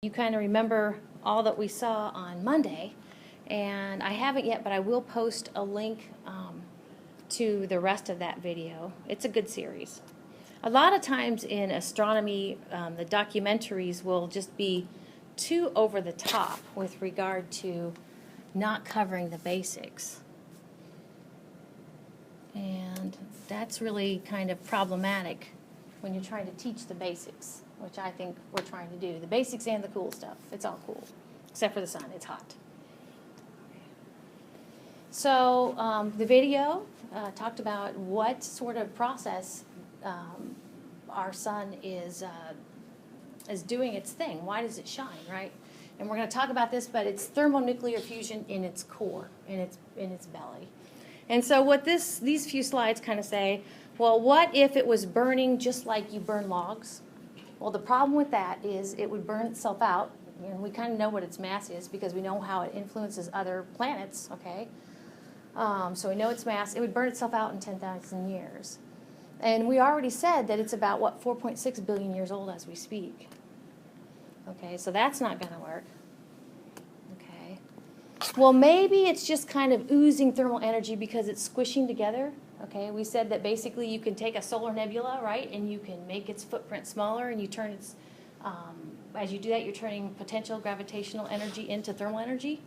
You kind of remember all that we saw on Monday, and I haven't yet, but I will post a link to the rest of that video. It's a good series. A lot of times in astronomy, the documentaries will just be too over the top with regard to not covering the basics. And that's really kind of problematic when you're trying to teach the basics, which I think we're trying to do. The basics and the cool stuff. It's all cool, except for the sun. It's hot. So the video talked about what sort of process our sun is doing its thing. Why does it shine, right? And we're going to talk about this, but it's thermonuclear fusion in its core, in its belly. And so what these few slides kind of say, well, what if it was burning just like you burn logs? Well, the problem with that is it would burn itself out, and we kind of know what its mass is because we know how it influences other planets, okay? So we know its mass. It would burn itself out in 10,000 years. And we already said that it's about, 4.6 billion years old as we speak. Okay, so that's not going to work. Okay. Well, maybe it's just kind of oozing thermal energy because it's squishing together. Okay, we said that basically you can take a solar nebula, right, and you can make its footprint smaller, and you turn its, as you do that, you're turning potential gravitational energy into thermal energy.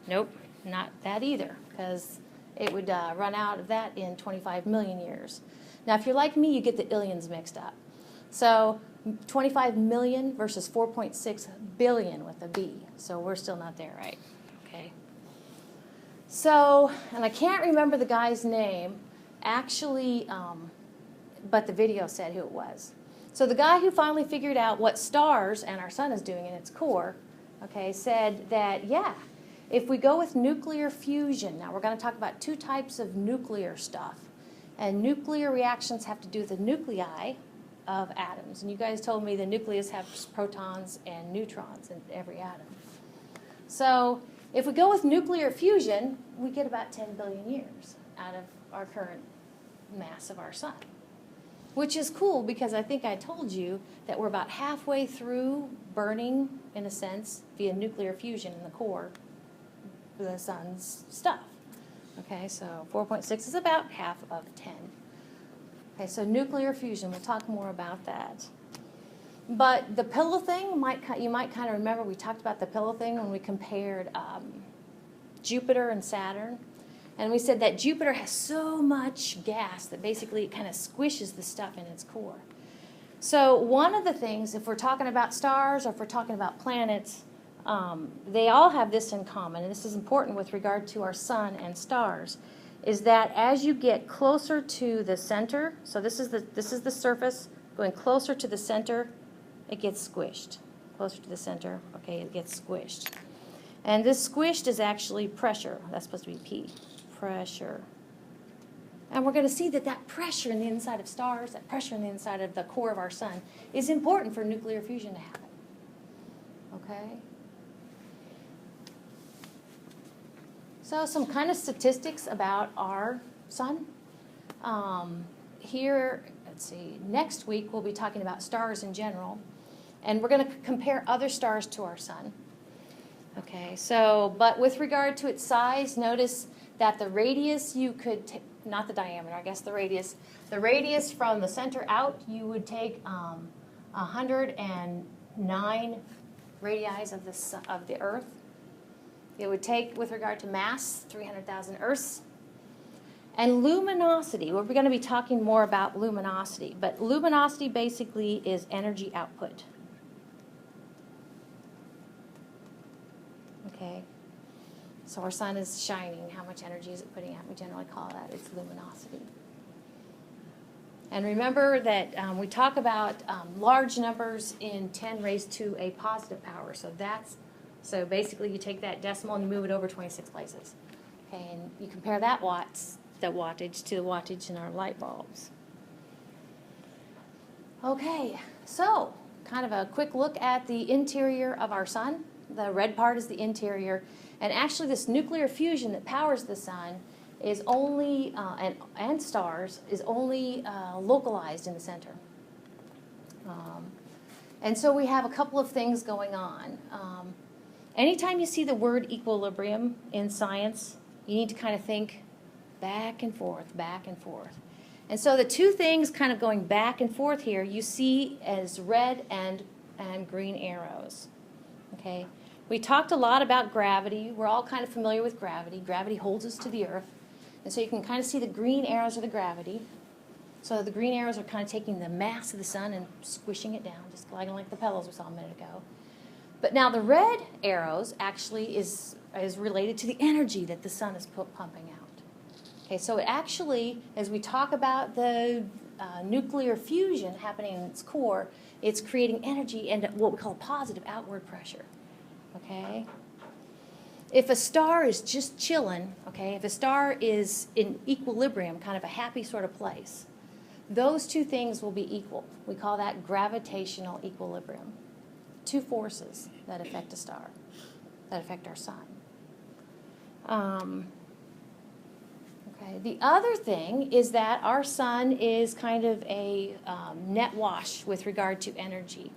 Nope, not that either, because it would run out of that in 25 million years. Now, if you're like me, you get the illions mixed up. So 25 million versus 4.6 billion with a B. So we're still not there, right? Okay. So, and I can't remember the guy's name, actually, but the video said who it was. So the guy who finally figured out what stars and our sun is doing in its core, okay, said that, yeah, if we go with nuclear fusion, now we're going to talk about two types of nuclear stuff. And nuclear reactions have to do with the nuclei of atoms. And you guys told me the nucleus has protons and neutrons in every atom. So if we go with nuclear fusion, we get about 10 billion years out of our current mass of our sun. Which is cool because I think I told you that we're about halfway through burning, in a sense, via nuclear fusion in the core of the sun's stuff. Okay, so 4.6 is about half of 10. Okay, so nuclear fusion, we'll talk more about that. But the pillow thing, you might kind of remember we talked about the pillow thing when we compared Jupiter and Saturn. And we said that Jupiter has so much gas that basically it kind of squishes the stuff in its core. So one of the things, if we're talking about stars or if we're talking about planets, they all have this in common, and this is important with regard to our sun and stars, is that as you get closer to the center, so this is the surface, going closer to the center, it gets squished. Closer to the center, okay, it gets squished. And this squished is actually pressure. That's supposed to be P, pressure. And we're going to see that that pressure in the inside of stars, that pressure in the inside of the core of our sun, is important for nuclear fusion to happen. Okay? So some kind of statistics about our sun. Here, let's see, next week we'll be talking about stars in general. And we're going to compare other stars to our sun. Okay, so, but with regard to its size, notice that the radius you could, not the diameter, I guess the radius from the center out, you would take 109 radii of the Earth. It would take, with regard to mass, 300,000 Earths. And luminosity, we're going to be talking more about luminosity, but luminosity basically is energy output. Okay, so our sun is shining. How much energy is it putting out? We generally call that its luminosity. And remember that we talk about large numbers in 10 raised to a positive power. So basically you take that decimal and you move it over 26 places. Okay, and you compare that the wattage to the wattage in our light bulbs. Okay, so kind of a quick look at the interior of our sun. The red part is the interior. And actually this nuclear fusion that powers the sun is only, and stars, is only localized in the center. And so we have a couple of things going on. Anytime you see the word equilibrium in science, you need to kind of think back and forth, back and forth. And so the two things kind of going back and forth here, you see as red and green arrows. Okay? We talked a lot about gravity. We're all kind of familiar with gravity. Gravity holds us to the earth. And so you can kind of see the green arrows of the gravity. So the green arrows are kind of taking the mass of the sun and squishing it down, just like the pebbles we saw a minute ago. But now the red arrows actually is related to the energy that the sun is pumping out. Okay, so it actually, as we talk about the nuclear fusion happening in its core, it's creating energy and what we call positive outward pressure. Okay? If a star is just chilling, okay, if a star is in equilibrium, kind of a happy sort of place, those two things will be equal. We call that gravitational equilibrium. Two forces that affect a star, that affect our sun. Okay. The other thing is that our sun is kind of a net wash with regard to energy.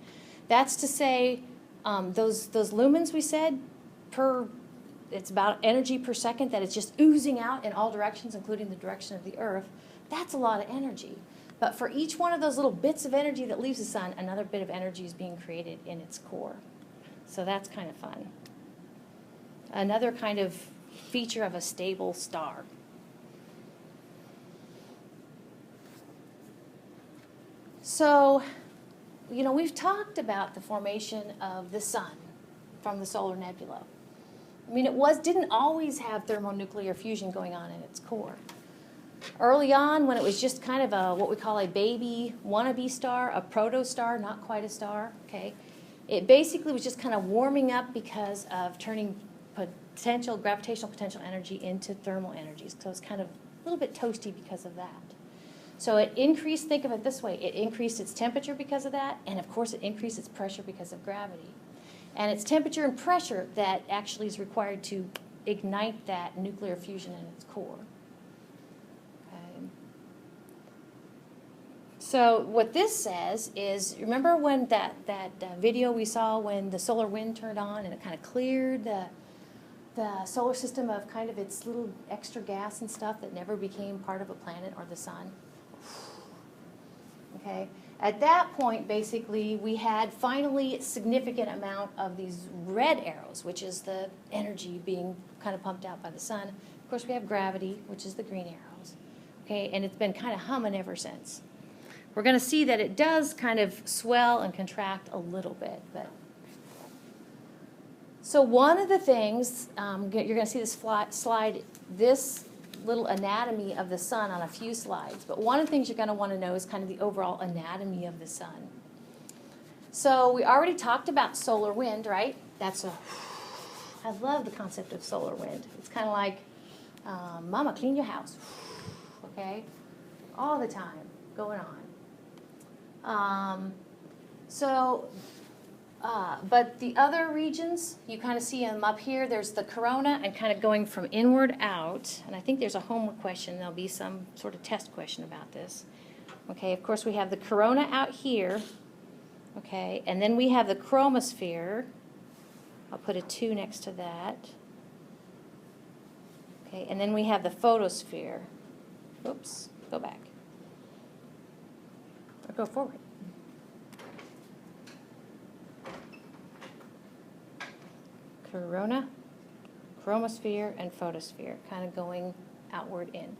That's to say, those lumens we said, it's about energy per second that is just oozing out in all directions, including the direction of the Earth. That's a lot of energy. But for each one of those little bits of energy that leaves the sun, another bit of energy is being created in its core. So that's kind of fun. Another kind of feature of a stable star. So, we've talked about the formation of the sun from the solar nebula. I mean, didn't always have thermonuclear fusion going on in its core. Early on, when it was just kind of what we call a baby wannabe star, a protostar, not quite a star, okay, it basically was just kind of warming up because of turning gravitational potential energy into thermal energies. So it's kind of a little bit toasty because of that. So it increased, think of it this way, it increased its temperature because of that, and of course it increased its pressure because of gravity. And it's temperature and pressure that actually is required to ignite that nuclear fusion in its core. So what this says is, remember when that video we saw when the solar wind turned on and it kind of cleared the solar system of kind of its little extra gas and stuff that never became part of a planet or the sun? Okay. At that point, basically, we had finally a significant amount of these red arrows, which is the energy being kind of pumped out by the sun. Of course, we have gravity, which is the green arrows. Okay, and it's been kind of humming ever since. We're going to see that it does kind of swell and contract a little bit. So one of the things, you're going to see this slide, this little anatomy of the sun on a few slides. But one of the things you're going to want to know is kind of the overall anatomy of the sun. So we already talked about solar wind, right? I love the concept of solar wind. It's kind of like, Mama, clean your house. Okay? All the time going on. But the other regions, you kind of see them up here. There's the corona and kind of going from inward out. And I think there's a homework question. There'll be some sort of test question about this. Okay, of course we have the corona out here. Okay, and then we have the chromosphere. I'll put a 2 next to that. Okay, and then we have the photosphere. Oops, go back. Or go forward. Corona, chromosphere, and photosphere, kind of going outward in.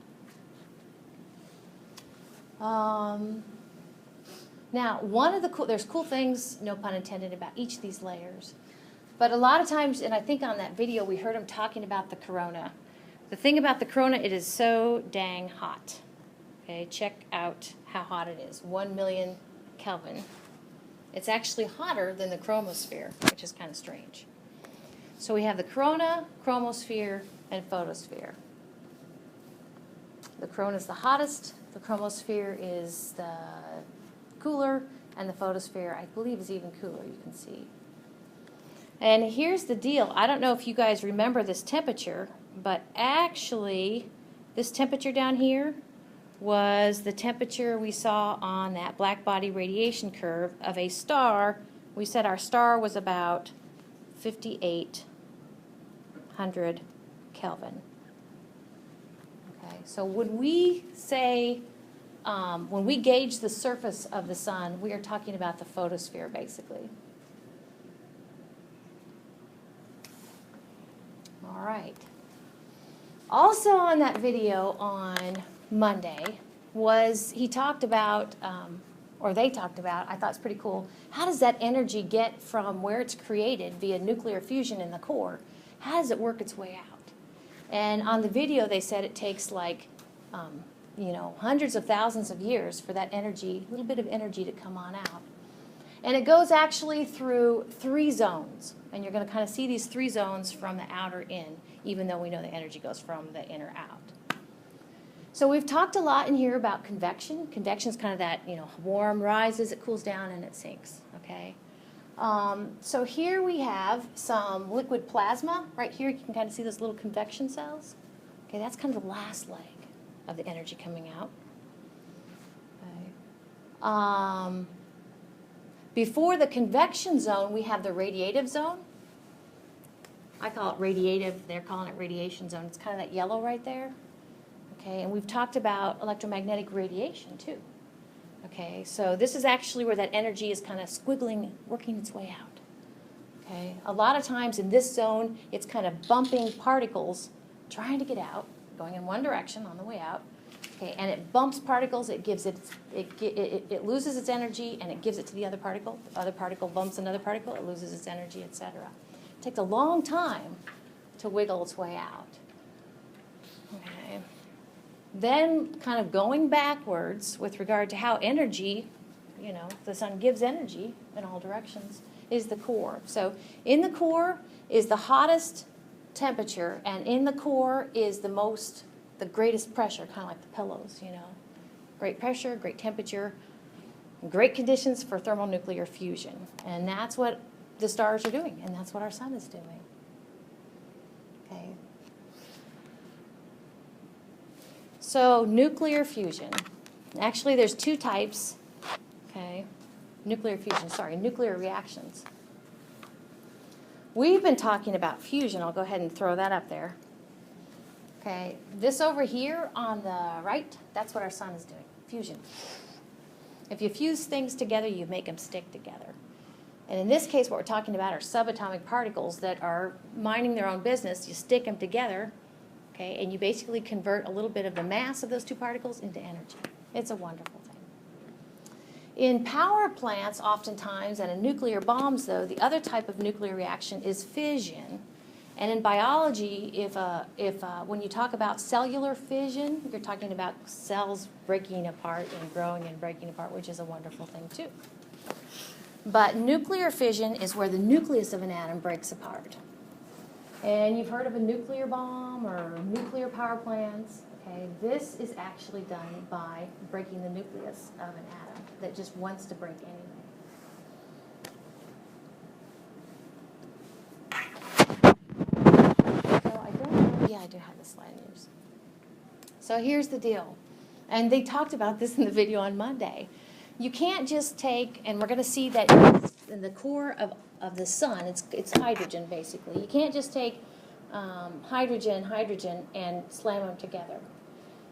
Now, there's cool things, no pun intended, about each of these layers. But a lot of times, and I think on that video, we heard him talking about the corona. The thing about the corona, it is so dang hot. Okay, check out how hot it is, 1 million Kelvin. It's actually hotter than the chromosphere, which is kind of strange. So we have the corona, chromosphere, and photosphere. The corona is the hottest, the chromosphere is the cooler, and the photosphere, I believe, is even cooler, you can see. And here's the deal. I don't know if you guys remember this temperature, but actually, this temperature down here was the temperature we saw on that black body radiation curve of a star we said our star was about 5,800 Kelvin. Okay, so when we say, when we gauge the surface of the sun, we are talking about the photosphere, basically. All right. Also on that video on Monday was he talked about, or they talked about, I thought it's pretty cool, how does that energy get from where it's created via nuclear fusion in the core, how does it work its way out? And on the video they said it takes like, you know, hundreds of thousands of years for that energy, a little bit of energy to come on out. And it goes actually through 3 zones. And you're going to kind of see these 3 zones from the outer in, even though we know the energy goes from the inner out. So we've talked a lot in here about convection. Convection is kind of that, you know, warm rises, it cools down, and it sinks, okay? So here we have some liquid plasma. Right here you can kind of see those little convection cells. Okay, that's kind of the last leg of the energy coming out. Okay. Before the convection zone, we have the radiative zone. I call it radiative. They're calling it radiation zone. It's kind of that yellow right there. Okay, and we've talked about electromagnetic radiation too. Okay, so this is actually where that energy is kind of squiggling, working its way out. Okay, a lot of times in this zone, it's kind of bumping particles, trying to get out, going in one direction on the way out. Okay, and it bumps particles. It gives it loses its energy, and it gives it to the other particle. The other particle bumps another particle. It loses its energy, etc. It takes a long time to wiggle its way out. Okay. Then, kind of going backwards with regard to how energy, you know, the sun gives energy in all directions, is the core. So, in the core is the hottest temperature, and in the core is the greatest pressure, kind of like the pillows, you know. Great pressure, great temperature, great conditions for thermonuclear fusion. And that's what the stars are doing, and that's what our sun is doing. Okay. So nuclear fusion. Actually, there's 2 types. Okay. Nuclear reactions. We've been talking about fusion. I'll go ahead and throw that up there. Okay, this over here on the right, that's what our sun is doing, fusion. If you fuse things together, you make them stick together. And in this case, what we're talking about are subatomic particles that are minding their own business. You stick them together, okay, and you basically convert a little bit of the mass of those 2 particles into energy. It's a wonderful thing. In power plants, oftentimes, and in nuclear bombs, though, the other type of nuclear reaction is fission. And in biology, when you talk about cellular fission, you're talking about cells breaking apart and growing and breaking apart, which is a wonderful thing too. But nuclear fission is where the nucleus of an atom breaks apart. And you've heard of a nuclear bomb or nuclear power plants. Okay, this is actually done by breaking the nucleus of an atom that just wants to break anyway. I do have the slide news. So here's the deal. And they talked about this in the video on Monday. You can't just take, and we're going to see that in the core of the sun, it's hydrogen basically. You can't just take hydrogen, and slam them together.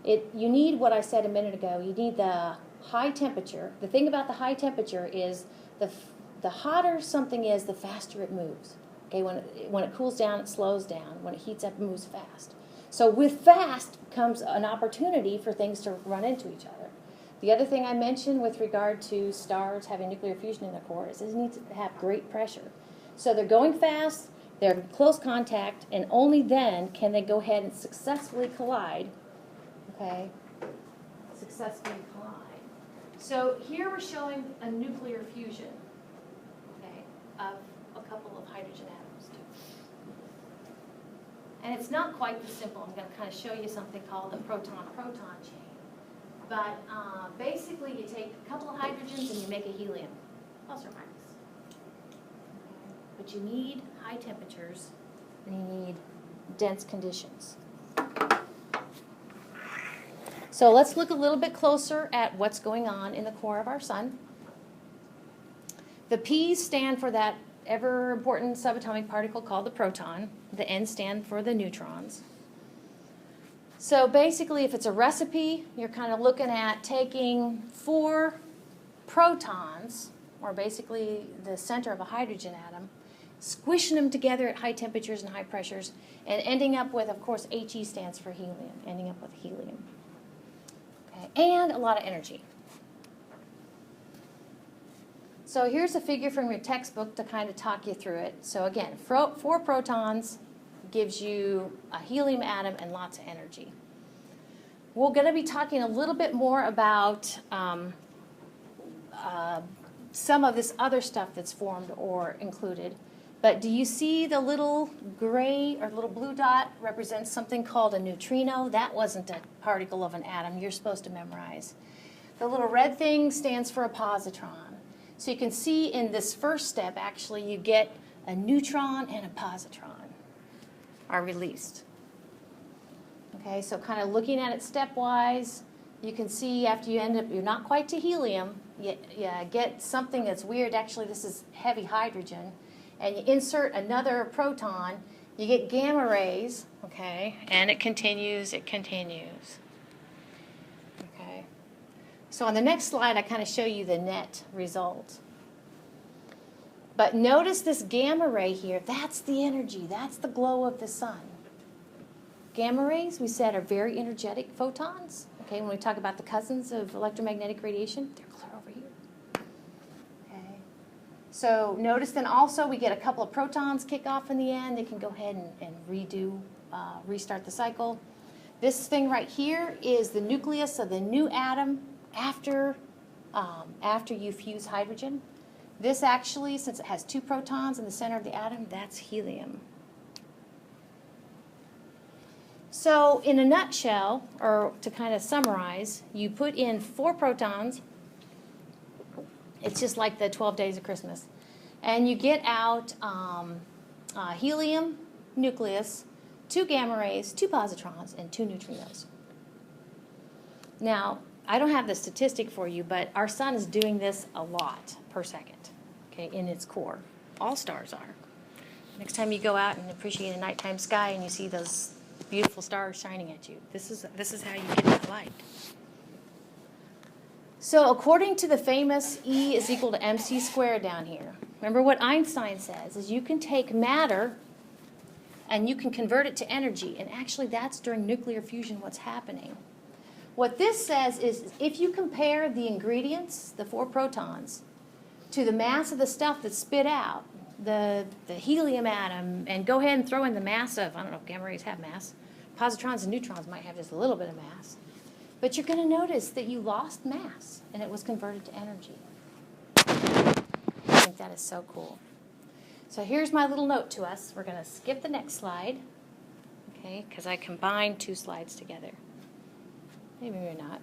You need what I said a minute ago. You need the high temperature. The thing about the high temperature is the hotter something is, the faster it moves. Okay, when it cools down, it slows down. When it heats up, it moves fast. So with fast comes an opportunity for things to run into each other. The other thing I mentioned with regard to stars having nuclear fusion in their core is it needs to have great pressure. So they're going fast, they're in close contact, and only then can they go ahead and successfully collide. Okay, successfully collide. So here we're showing a nuclear fusion, okay, of a couple of hydrogen atoms. And it's not quite this simple. I'm going to kind of show you something called the proton-proton chain. But basically, you take a couple of hydrogens and you make a helium, plus or minus. Okay. But you need high temperatures and you need dense conditions. So let's look a little bit closer at what's going on in the core of our sun. The P's stand for that ever important subatomic particle called the proton. The N stand for the neutrons. So basically, if it's a recipe, you're kind of looking at taking 4 protons, or basically the center of a hydrogen atom, squishing them together at high temperatures and high pressures, and ending up with, of course, He stands for helium, ending up with helium. Okay, and a lot of energy. So here's a figure from your textbook to kind of talk you through it. So again, 4 protons gives you a helium atom and lots of energy. We're going to be talking a little bit more about some of this other stuff that's formed or included. But do you see the little gray or little blue dot represents something called a neutrino? That wasn't a particle of an atom you're supposed to memorize. The little red thing stands for a positron. So you can see in this first step, actually, you get a neutron and a positron are released. Okay, so kind of looking at it stepwise, you can see after you end up, you're not quite to helium, you get something that's weird. Actually, this is heavy hydrogen. And you insert another proton, you get gamma rays, okay, and it continues, Okay. So on the next slide, I kind of show you the net result. But notice this gamma ray here, that's the energy, that's the glow of the sun. Gamma rays, we said, are very energetic photons. Okay, when we talk about the cousins of electromagnetic radiation, they're clear over here. Okay. So notice then also we get a couple of protons kick off in the end. They can go ahead and restart the cycle. This thing right here is the nucleus of the new atom after you fuse hydrogen. This actually, since it has 2 protons in the center of the atom, that's helium. So in a nutshell, or to kind of summarize, you put in 4 protons. It's just like the 12 days of Christmas. And you get out helium nucleus, 2 gamma rays, 2 positrons, and 2 neutrinos. Now, I don't have the statistic for you, but our sun is doing this a lot per second, okay, in its core. All stars are. Next time you go out and appreciate a nighttime sky and you see those beautiful stars shining at you, this is how you get that light. So according to the famous E is equal to mc squared down here, remember what Einstein says is you can take matter and you can convert it to energy, and actually that's during nuclear fusion what's happening. What this says is if you compare the ingredients, the 4 protons, to the mass of the stuff that's spit out, the helium atom, and go ahead and throw in the mass of, I don't know if gamma rays have mass, positrons and neutrons might have just a little bit of mass, but you're going to notice that you lost mass and it was converted to energy. I think that is so cool. So here's my little note to us. We're going to skip the next slide, okay, because I combined 2 slides together. Maybe you're not.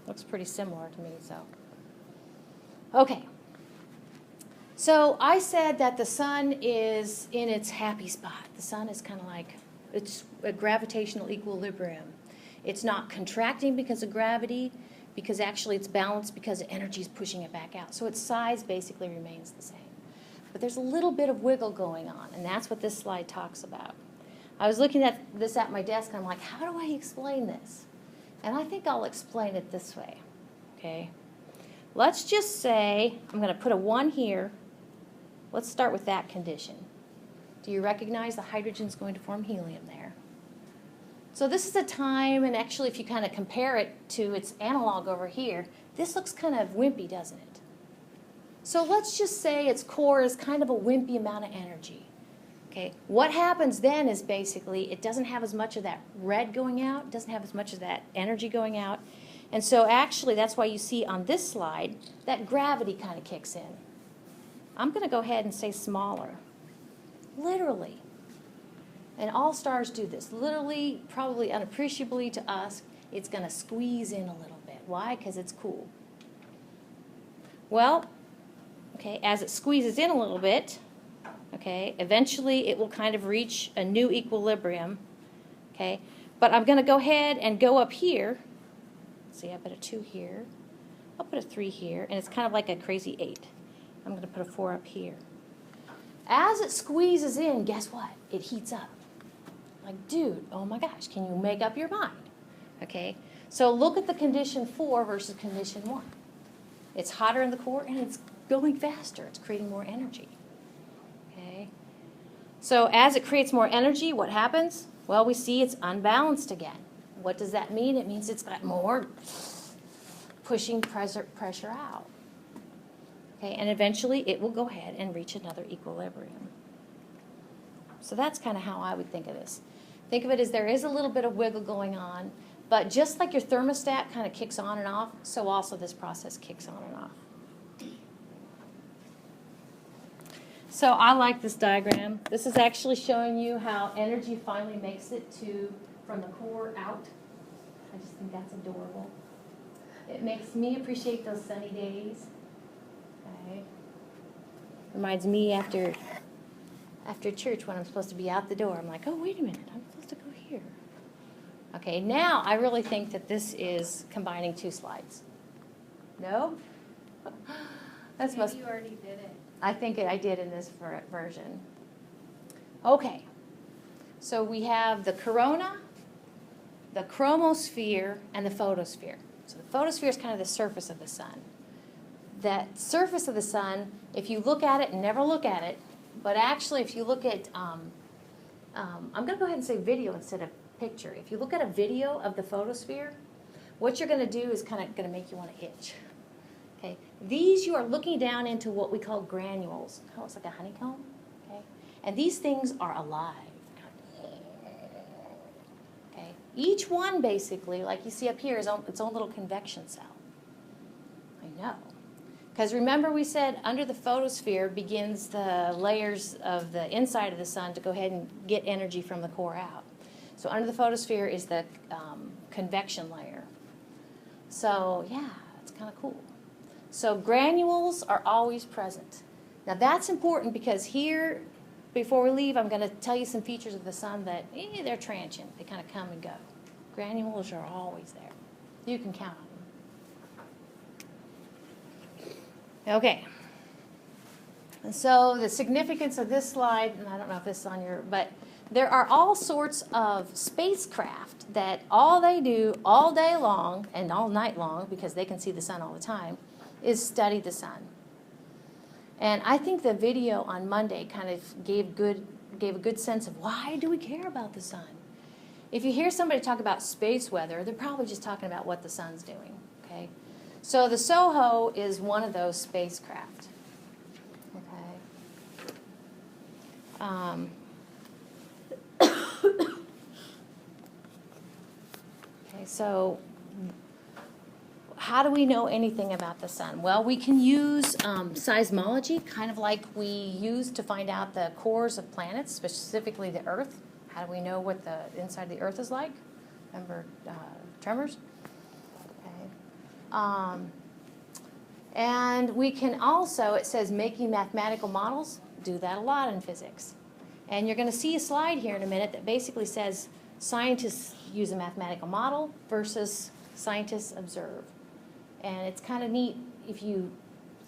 Looks pretty similar to me, so. Okay. So I said that the sun is in its happy spot. The sun is kind of like, it's a gravitational equilibrium. It's not contracting because of gravity, because actually it's balanced because energy is pushing it back out. So its size basically remains the same. But there's a little bit of wiggle going on, and that's what this slide talks about. I was looking at this at my desk, and I'm like, how do I explain this? And I think I'll explain it this way, okay? Let's just say, I'm going to put a 1 here. Let's start with that condition. Do you recognize the hydrogen's going to form helium there? So this is a time, and actually if you kind of compare it to its analog over here, this looks kind of wimpy, doesn't it? So let's just say its core is kind of a wimpy amount of energy. Okay, what happens then is basically it doesn't have as much of that red going out, it doesn't have as much of that energy going out, and so actually that's why you see on this slide that gravity kind of kicks in. I'm going to go ahead and say smaller, literally. And all stars do this. Literally, probably unappreciably to us, it's going to squeeze in a little bit. Why? Because it's cool. Well, okay, as it squeezes in a little bit, okay, eventually it will kind of reach a new equilibrium, okay? But I'm going to go ahead and go up here. See, I put a 2 here. I'll put a 3 here, and it's kind of like a crazy 8. I'm going to put a 4 up here. As it squeezes in, guess what? It heats up. Like, dude, oh my gosh, can you make up your mind? Okay, so look at the condition 4 versus condition 1. It's hotter in the core and it's going faster. It's creating more energy. Okay, so as it creates more energy, what happens? Well, we see it's unbalanced again. What does that mean? It means it's got more pushing pressure out. Okay, and eventually it will go ahead and reach another equilibrium. So that's kind of how I would think of this. Think of it as there is a little bit of wiggle going on, but just like your thermostat kind of kicks on and off, so also this process kicks on and off. So I like this diagram. This is actually showing you how energy finally makes it from the core out. I just think that's adorable. It makes me appreciate those sunny days. Okay. Reminds me after church when I'm supposed to be out the door, I'm like, oh, wait a minute, I'm supposed to go here. Okay, now I really think that this is combining 2 slides. No? That's Maybe you already did it. I think I did in this version. Okay, so we have the corona, the chromosphere, and the photosphere. So the photosphere is kind of the surface of the sun. That surface of the sun, if you look at it, never look at it, but actually if you look at, I'm going to go ahead and say video instead of picture. If you look at a video of the photosphere, what you're going to do is kind of going to make you want to itch. Okay, these you are looking down into what we call granules. Oh, it's like a honeycomb. Okay, and these things are alive. Okay, each one basically, like you see up here, is its own little convection cell. I know, because remember we said under the photosphere begins the layers of the inside of the sun to go ahead and get energy from the core out. So under the photosphere is the convection layer. So yeah, it's kind of cool. So granules are always present. Now that's important because here, before we leave, I'm going to tell you some features of the sun that they're transient. They kind of come and go. Granules are always there. You can count on them. Okay. And so the significance of this slide, and I don't know if this is on your, but there are all sorts of spacecraft that all they do all day long and all night long, because they can see the sun all the time, is study the sun. And I think the video on Monday kind of gave a good sense of why do we care about the sun? If you hear somebody talk about space weather, they're probably just talking about what the sun's doing. Okay, so the SOHO is one of those spacecraft. Okay. Okay, so how do we know anything about the sun? Well, we can use seismology, kind of like we use to find out the cores of planets, specifically the Earth. How do we know what the inside of the Earth is like? Remember tremors? Okay. And we can also, it says making mathematical models, do that a lot in physics. And you're going to see a slide here in a minute that basically says scientists use a mathematical model versus scientists observe. And it's kind of neat if you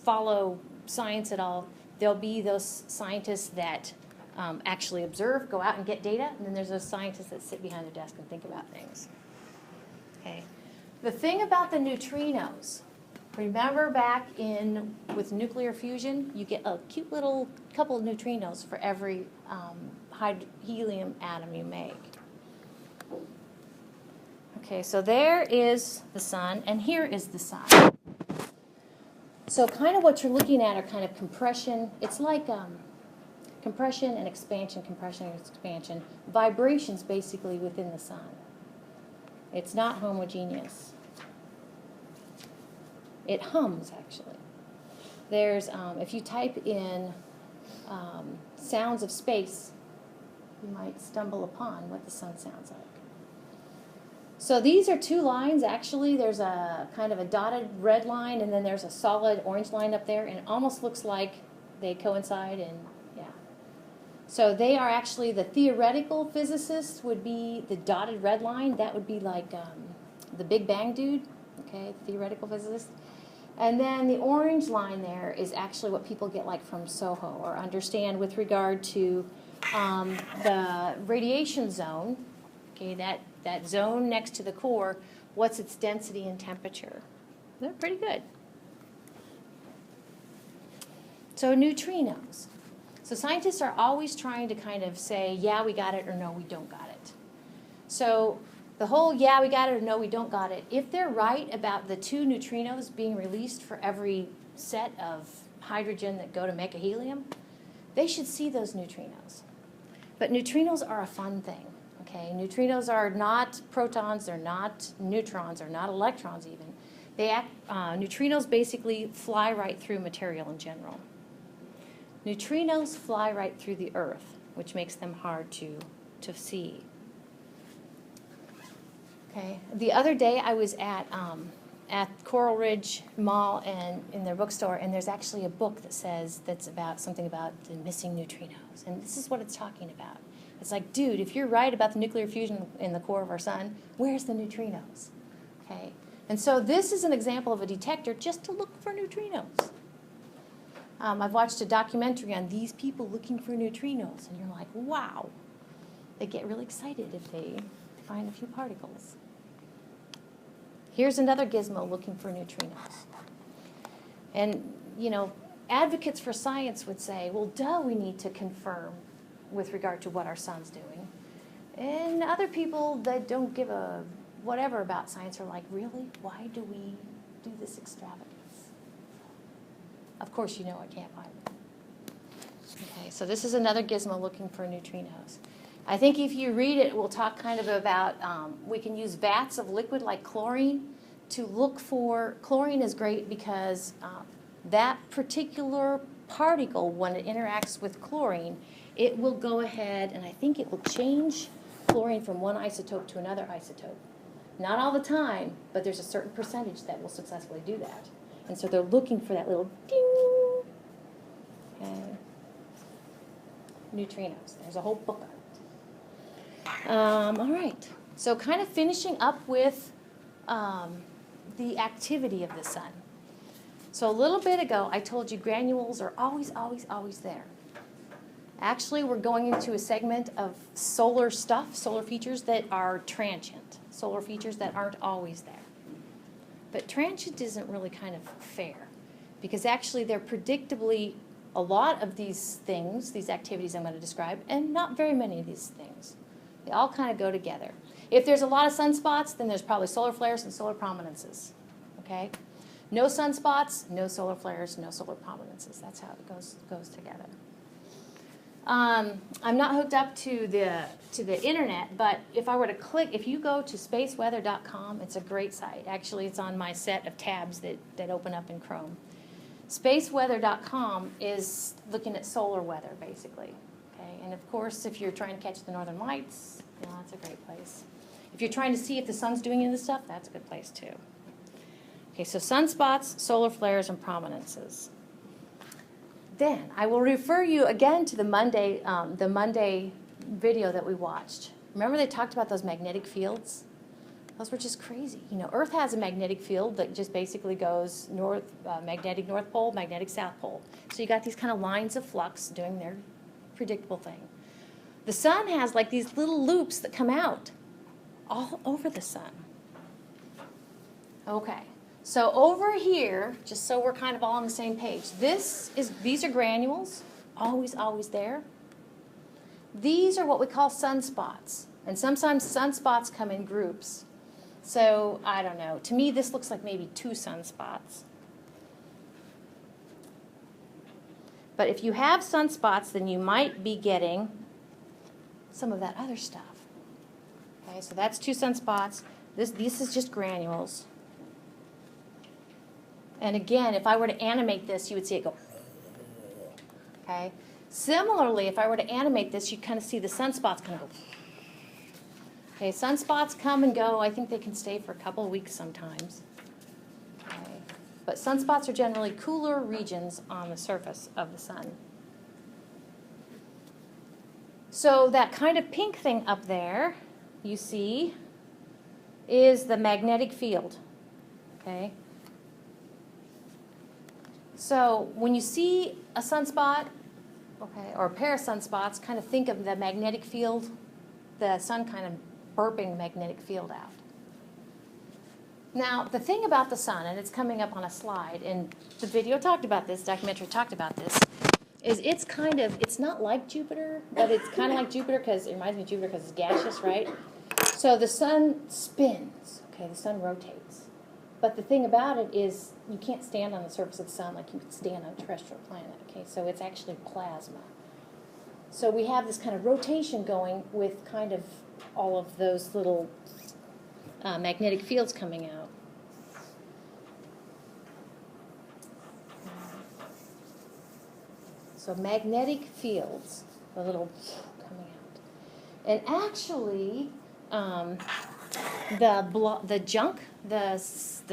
follow science at all. There'll be those scientists that actually observe, go out and get data, and then there's those scientists that sit behind their desk and think about things. Okay. The thing about the neutrinos, remember back with nuclear fusion, you get a cute little couple of neutrinos for every helium atom you make. Okay, so there is the sun, and here is the sun. So kind of what you're looking at are kind of compression. It's like compression and expansion, vibrations basically within the sun. It's not homogeneous. It hums, actually. There's, if you type in sounds of space, you might stumble upon what the sun sounds like. So these are 2 lines, actually. There's a kind of a dotted red line, and then there's a solid orange line up there, and it almost looks like they coincide, and yeah. So they are actually, the theoretical physicists would be the dotted red line. That would be like the Big Bang dude, okay, theoretical physicist. And then the orange line there is actually what people get like from SOHO or understand with regard to the radiation zone, okay, that zone next to the core, what's its density and temperature. They're pretty good. So neutrinos. So scientists are always trying to kind of say, yeah, we got it, or no, we don't got it. So the whole, yeah, we got it, or no, we don't got it, if they're right about the 2 neutrinos being released for every set of hydrogen that go to make a helium, they should see those neutrinos. But neutrinos are a fun thing, okay? Neutrinos are not protons, they're not neutrons, they're not electrons even. Neutrinos basically fly right through material in general. Neutrinos fly right through the Earth, which makes them hard to see. Okay. The other day I was at Coral Ridge Mall and in their bookstore, and there's actually a book that's about something about the missing neutrinos, and this is what it's talking about. It's like, dude, if you're right about the nuclear fusion in the core of our sun, where's the neutrinos? Okay. And so this is an example of a detector just to look for neutrinos. I've watched a documentary on these people looking for neutrinos, and you're like, wow. They get really excited if they find a few particles. Here's another gizmo looking for neutrinos. And, you know, advocates for science would say, well, duh, we need to confirm with regard to what our sun's doing. And other people that don't give a whatever about science are like, really? Why do we do this extravagance? Of course, you know I can't find them. Okay, so this is another gizmo looking for neutrinos. I think if you read it, we'll talk kind of about, we can use vats of liquid like chlorine to look for, chlorine is great because that particular particle, when it interacts with chlorine, it will go ahead and I think it will change chlorine from one isotope to another isotope. Not all the time, but there's a certain percentage that will successfully do that. And so they're looking for that little ding. Okay. Neutrinos. There's a whole book on it. All right, so kind of finishing up with the activity of the sun. So a little bit ago, I told you granules are always, always, always there. Actually, we're going into a segment of solar stuff, solar features that are transient, solar features that aren't always there. But transient isn't really kind of fair because actually they're predictably a lot of these things, these activities I'm going to describe, and not very many of these things. They all kind of go together. If there's a lot of sunspots, then there's probably solar flares and solar prominences. Okay? No sunspots, no solar flares, no solar prominences. That's how it goes together. I'm not hooked up to the internet, but if I were to click, if you go to spaceweather.com, it's a great site. Actually, it's on my set of tabs that open up in Chrome. Spaceweather.com is looking at solar weather, basically. Okay, and of course, if you're trying to catch the northern lights, you know, that's a great place. If you're trying to see if the sun's doing any of this stuff, that's a good place too. Okay, so sunspots, solar flares, and prominences. Then I will refer you again to the Monday video that we watched. Remember they talked about those magnetic fields? Those were just crazy. You know, Earth has a magnetic field that just basically goes north, magnetic north pole, magnetic south pole. So you got these kind of lines of flux doing their predictable thing. The sun has like these little loops that come out all over the sun. Okay. So over here, just so we're kind of all on the same page, these are granules, always, always there. These are what we call sunspots. And sometimes sunspots come in groups. So, I don't know. To me, this looks like maybe 2 sunspots. But if you have sunspots, then you might be getting some of that other stuff. Okay, so that's 2 sunspots. This is just granules. And again, if I were to animate this, you would see it go. Okay. Similarly, if I were to animate this, you'd kind of see the sunspots kind of go. Okay, sunspots come and go. I think they can stay for a couple of weeks sometimes. Okay. But sunspots are generally cooler regions on the surface of the sun. So that kind of pink thing up there, you see, is the magnetic field. Okay. So when you see a sunspot, okay, or a pair of sunspots, kind of think of the magnetic field, the sun kind of burping the magnetic field out. Now, the thing about the sun, and it's coming up on a slide, and the video talked about this, documentary talked about this, is it's not like Jupiter, but it's kind of like Jupiter because it reminds me of Jupiter because it's gaseous, right? So the sun spins, okay, the sun rotates. But the thing about it is you can't stand on the surface of the sun like you could stand on a terrestrial planet, okay? So it's actually plasma. So we have this kind of rotation going with kind of all of those little magnetic fields coming out. So magnetic fields, the little coming out. And actually, the junk, the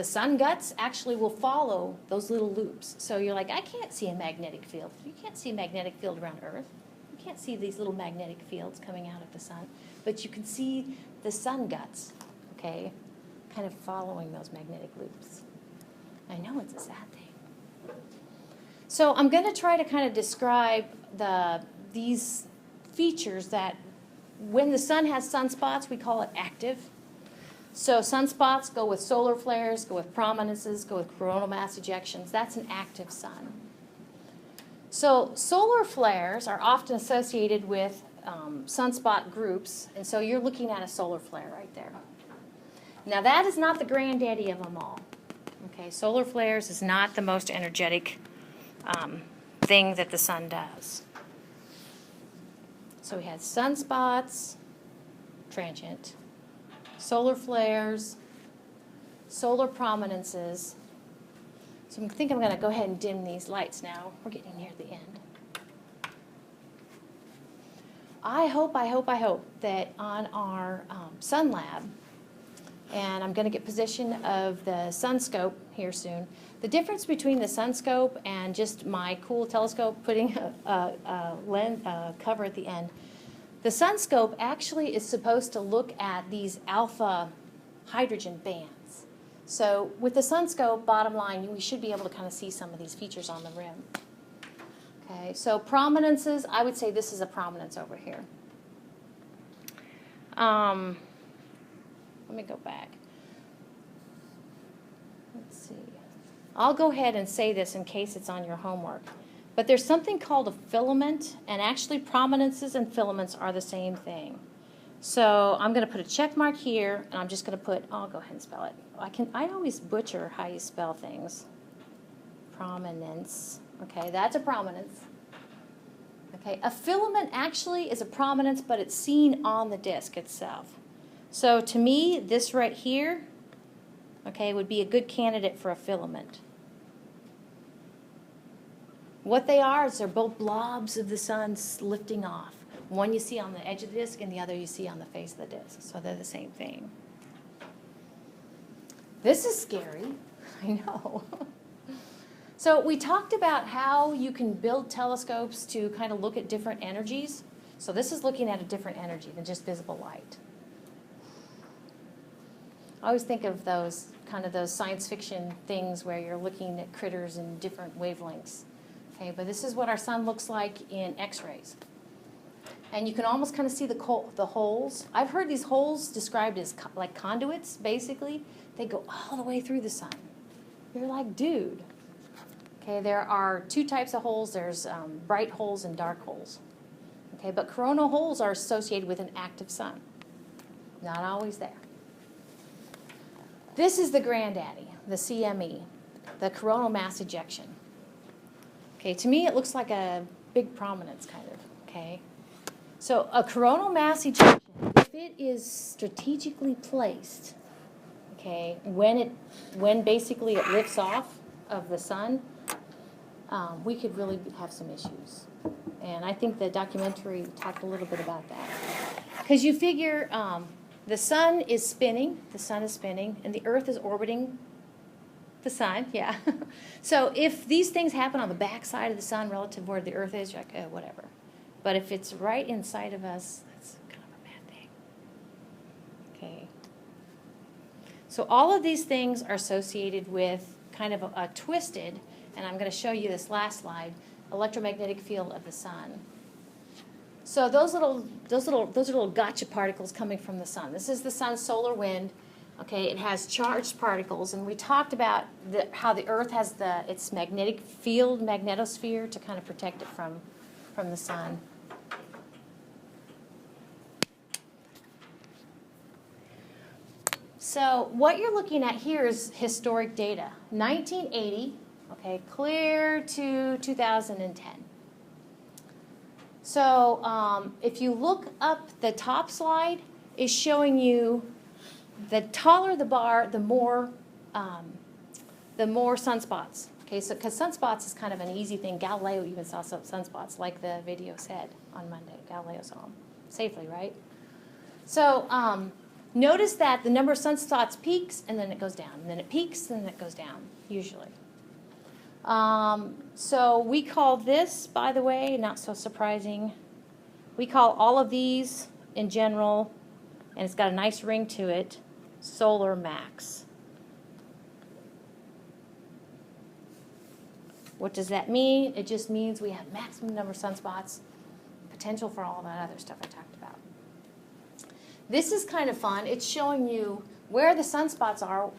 sun guts actually will follow those little loops. So you're like, I can't see a magnetic field. You can't see a magnetic field around Earth. You can't see these little magnetic fields coming out of the sun. But you can see the sun guts, okay, kind of following those magnetic loops. I know it's a sad thing. So I'm going to try to kind of describe these features that when the sun has sunspots, we call it active. So sunspots go with solar flares, go with prominences, go with coronal mass ejections. That's an active sun. So solar flares are often associated with sunspot groups, and so you're looking at a solar flare right there. Now that is not the granddaddy of them all. Okay, solar flares is not the most energetic thing that the sun does. So we had sunspots, transient, solar flares, solar prominences. So I think I'm going to go ahead and dim these lights now. We're getting near the end. I hope that on our sun lab, and I'm going to get position of the sunscope here soon. The difference between the sunscope and just my cool telescope putting a lens cover at the end, the sunscope actually is supposed to look at these alpha hydrogen bands. So with the sunscope, bottom line, we should be able to kind of see some of these features on the rim. Okay, so prominences, I would say this is a prominence over here. Let me go back. Let's see. I'll go ahead and say this in case it's on your homework. But there's something called a filament, and actually prominences and filaments are the same thing. So I'm going to put a check mark here, and I'm just going to put, I'll go ahead and spell it. I always butcher how you spell things. Prominence. Okay, that's a prominence. Okay, a filament actually is a prominence, but it's seen on the disk itself. So to me, this right here, okay, would be a good candidate for a filament. What they are is they're both blobs of the sun lifting off. One you see on the edge of the disk and the other you see on the face of the disk. So they're the same thing. This is scary. I know. So we talked about how you can build telescopes to kind of look at different energies. So this is looking at a different energy than just visible light. I always think of those science fiction things where you're looking at critters in different wavelengths. Okay, but this is what our sun looks like in X-rays. And you can almost kind of see the holes. I've heard these holes described as like conduits, basically. They go all the way through the sun. You're like, dude. Okay, there are two types of holes. There's bright holes and dark holes. Okay, but coronal holes are associated with an active sun. Not always there. This is the granddaddy, the CME, the coronal mass ejection. Okay, to me it looks like a big prominence kind of, okay? So a coronal mass ejection, if it is strategically placed, okay, when basically it lifts off of the sun, we could really have some issues. And I think the documentary talked a little bit about that. Because you figure the sun is spinning, and the Earth is orbiting the sun, yeah. So if these things happen on the back side of the sun relative to where the Earth is, you're like, whatever. But if it's right inside of us, that's kind of a bad thing. Okay. So all of these things are associated with kind of a twisted and I'm going to show you this last slide, electromagnetic field of the sun. So those are little gotcha particles coming from the sun. This is the sun's solar wind. Okay, it has charged particles, and we talked about how the Earth has its magnetic field, magnetosphere, to kind of protect it from the sun. So what you're looking at here is historic data, 1980, okay, clear to 2010. So if you look up, the top slide is showing you the taller the bar, the more sunspots. Okay, so because sunspots is kind of an easy thing. Galileo even saw some sunspots, like the video said on Monday. Galileo saw them safely, right? So notice that the number of sunspots peaks and then it goes down, and then it peaks and then it goes down, usually. So we call this, by the way, not so surprising, we call all of these in general, and it's got a nice ring to it, solar max. What does that mean? It just means we have maximum number of sunspots, potential for all that other stuff I talked about. This is kind of fun. It's showing you where the sunspots are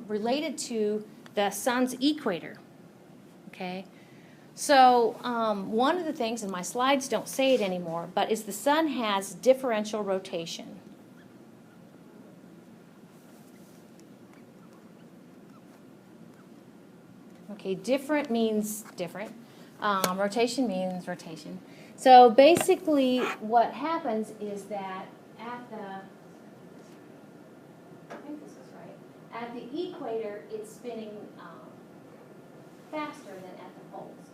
related to the sun's equator. Okay, so one of the things, and my slides don't say it anymore, but is the sun has differential rotation. Okay, different means different. Rotation means rotation. So basically what happens is that at the, I think this is right, at the equator it's spinning faster than at the poles,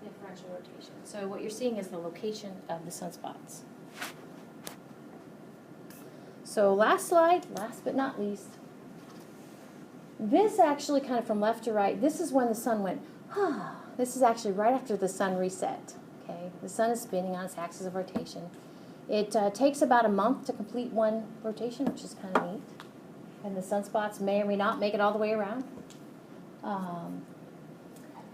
differential rotation. So what you're seeing is the location of the sunspots. So last slide, last but not least. This actually kind of from left to right, this is when the sun went, this is actually right after the sun reset. Okay, the sun is spinning on its axis of rotation. It takes about a month to complete one rotation, which is kind of neat. And the sunspots may or may not make it all the way around.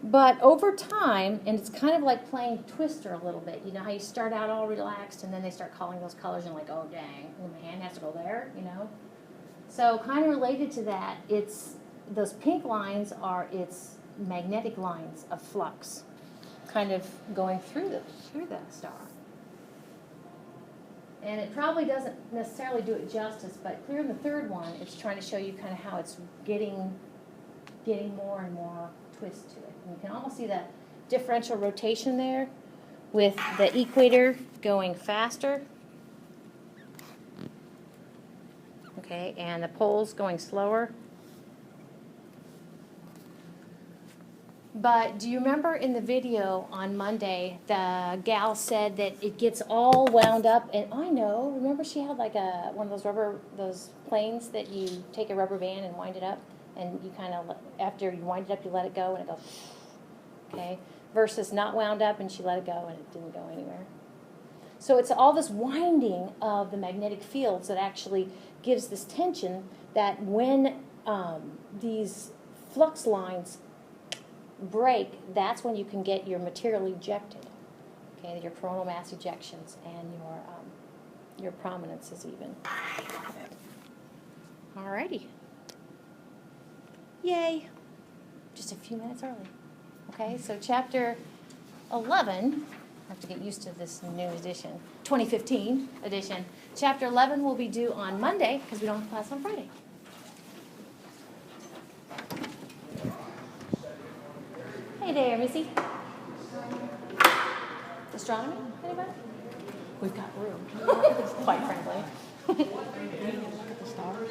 But over time, and it's kind of like playing Twister a little bit. You know how you start out all relaxed, and then they start calling those colors, and like, oh dang, my hand has to go there, you know. So kind of related to that, those pink lines are its magnetic lines of flux, kind of going through the star. And it probably doesn't necessarily do it justice, but clear in the third one, it's trying to show you kind of how it's getting more and more twist to it. And you can almost see the differential rotation there with the equator going faster. Okay, and the poles going slower. But do you remember in the video on Monday, the gal said that it gets all wound up, and I know, remember she had like one of those planes that you take a rubber band and wind it up, and you kind of, after you wind it up, you let it go, and it goes, okay, versus not wound up, and she let it go, and it didn't go anywhere. So it's all this winding of the magnetic fields that actually gives this tension that when these flux lines break, that's when you can get your material ejected, okay, your coronal mass ejections and your prominences even. Alrighty. Yay. Just a few minutes early. Okay, so chapter 11, I have to get used to this new edition, 2015 edition. Chapter 11 will be due on Monday because we don't have class on Friday. Hey there, Missy. Astronomy? Anybody? We've got room. Quite frankly. Look at the stars.